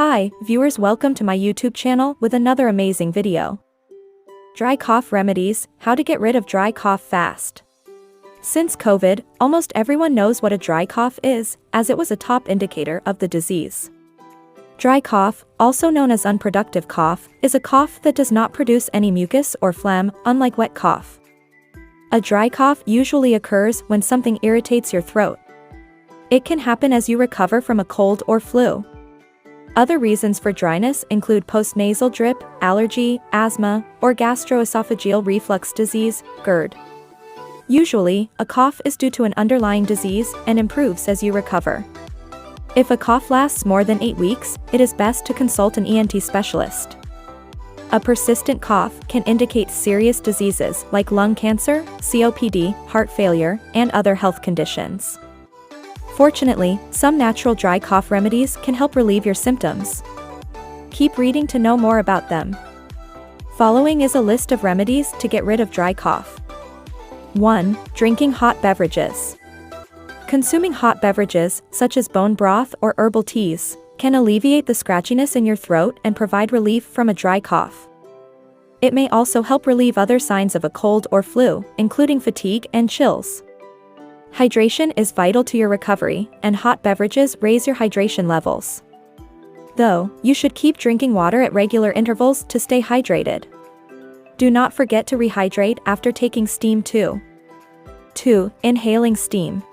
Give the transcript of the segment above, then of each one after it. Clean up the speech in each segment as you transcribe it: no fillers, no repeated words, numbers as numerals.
Hi, viewers, welcome to my YouTube channel with another amazing video. Dry cough remedies, how to get rid of dry cough fast. Since COVID, almost everyone knows what a dry cough is, as it was a top indicator of the disease. Dry cough, also known as unproductive cough, is a cough that does not produce any mucus or phlegm, unlike wet cough. A dry cough usually occurs when something irritates your throat. It can happen as you recover from a cold or flu. Other reasons for dryness include postnasal drip, allergy, asthma, or gastroesophageal reflux disease, GERD. Usually, a cough is due to an underlying disease and improves as you recover. If a cough lasts more than 8 weeks, it is best to consult an ENT specialist. A persistent cough can indicate serious diseases like lung cancer, COPD, heart failure, and other health conditions. Fortunately, some natural dry cough remedies can help relieve your symptoms. Keep reading to know more about them. Following is a list of remedies to get rid of dry cough. 1. Drinking hot beverages. Consuming hot beverages, such as bone broth or herbal teas, can alleviate the scratchiness in your throat and provide relief from a dry cough. It may also help relieve other signs of a cold or flu, including fatigue and chills. Hydration is vital to your recovery, and hot beverages raise your hydration levels. Though, you should keep drinking water at regular intervals to stay hydrated. Do not forget to rehydrate after taking steam too. 2. Inhaling steam.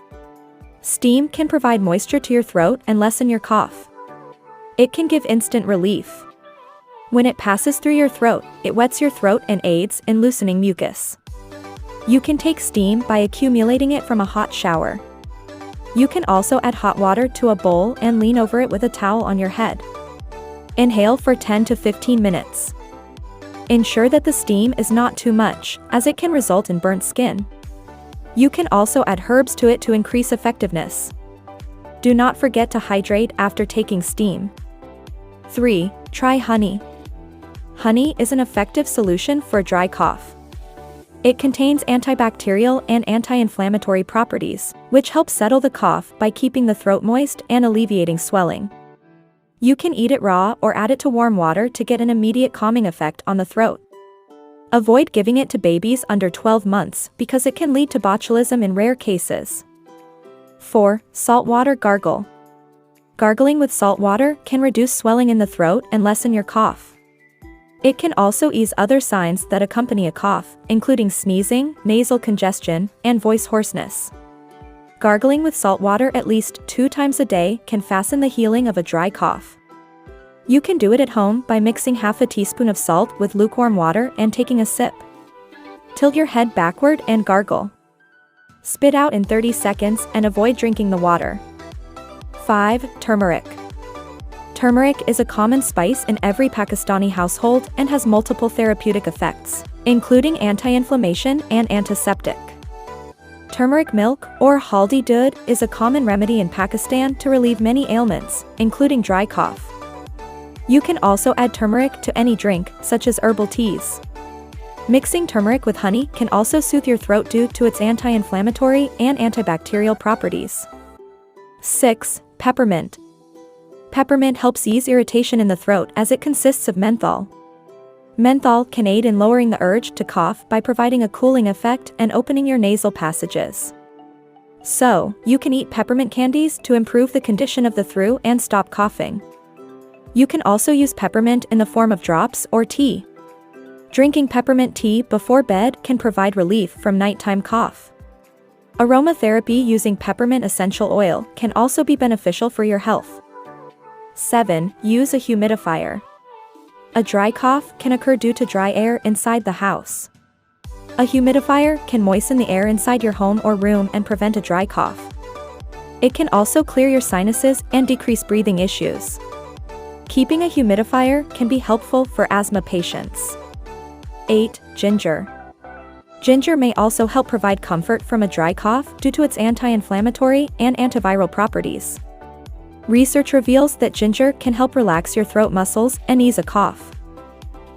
Steam can provide moisture to your throat and lessen your cough. It can give instant relief. When it passes through your throat, it wets your throat and aids in loosening mucus. You can take steam by accumulating it from a hot shower. You can also add hot water to a bowl and lean over it with a towel on your head. Inhale for 10 to 15 minutes. Ensure that the steam is not too much, as it can result in burnt skin. You can also add herbs to it to increase effectiveness. Do not forget to hydrate after taking steam. 3. Try honey. Honey is an effective solution for a dry cough. It contains antibacterial and anti-inflammatory properties, which help settle the cough by keeping the throat moist and alleviating swelling. You can eat it raw or add it to warm water to get an immediate calming effect on the throat. Avoid giving it to babies under 12 months because it can lead to botulism in rare cases. 4. Saltwater gargle. Gargling with salt water can reduce swelling in the throat and lessen your cough. It can also ease other signs that accompany a cough, including sneezing, nasal congestion, and voice hoarseness. Gargling with salt water at least 2 times a day can hasten the healing of a dry cough. You can do it at home by mixing half a teaspoon of salt with lukewarm water and taking a sip. Tilt your head backward and gargle. Spit out in 30 seconds and avoid drinking the water. 5. Turmeric. Turmeric is a common spice in every Pakistani household and has multiple therapeutic effects, including anti-inflammation and antiseptic. Turmeric milk, or haldi doodh, is a common remedy in Pakistan to relieve many ailments, including dry cough. You can also add turmeric to any drink, such as herbal teas. Mixing turmeric with honey can also soothe your throat due to its anti-inflammatory and antibacterial properties. 6. Peppermint. Peppermint helps ease irritation in the throat as it consists of menthol. Menthol can aid in lowering the urge to cough by providing a cooling effect and opening your nasal passages. So, you can eat peppermint candies to improve the condition of the throat and stop coughing. You can also use peppermint in the form of drops or tea. Drinking peppermint tea before bed can provide relief from nighttime cough. Aromatherapy using peppermint essential oil can also be beneficial for your health. 7. Use a humidifier. A dry cough can occur due to dry air inside the house. A humidifier can moisten the air inside your home or room and prevent a dry cough. It can also clear your sinuses and decrease breathing issues. Keeping a humidifier can be helpful for asthma patients. 8. Ginger. Ginger may also help provide comfort from a dry cough due to its anti-inflammatory and antiviral properties. Research reveals that ginger can help relax your throat muscles and ease a cough.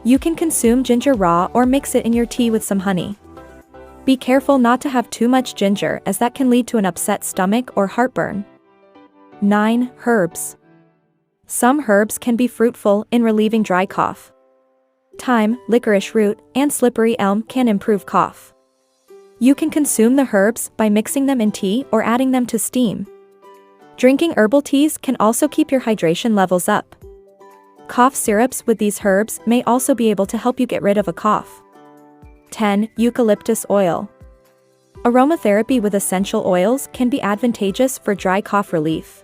You can consume ginger raw or mix it in your tea with some honey. Be careful not to have too much ginger, as that can lead to an upset stomach or heartburn. 9. Herbs. Some herbs can be fruitful in relieving dry cough. Thyme, licorice root, and slippery elm can improve cough. You can consume the herbs by mixing them in tea or adding them to steam. Drinking herbal teas can also keep your hydration levels up. Cough syrups with these herbs may also be able to help you get rid of a cough. 10. Eucalyptus oil. Aromatherapy with essential oils can be advantageous for dry cough relief.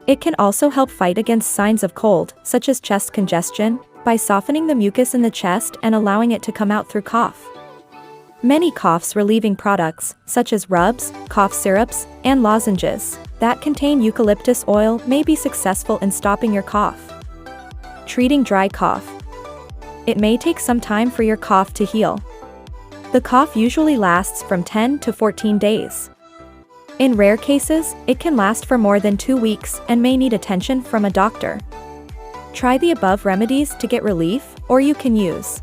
It can also help fight against signs of cold, such as chest congestion, by softening the mucus in the chest and allowing it to come out through cough. Many cough-relieving products, such as rubs, cough syrups, and lozenges, that contain eucalyptus oil may be successful in stopping your cough. Treating dry cough. It may take some time for your cough to heal. The cough usually lasts from 10 to 14 days. In rare cases, it can last for more than 2 weeks and may need attention from a doctor. Try the above remedies to get relief, or you can use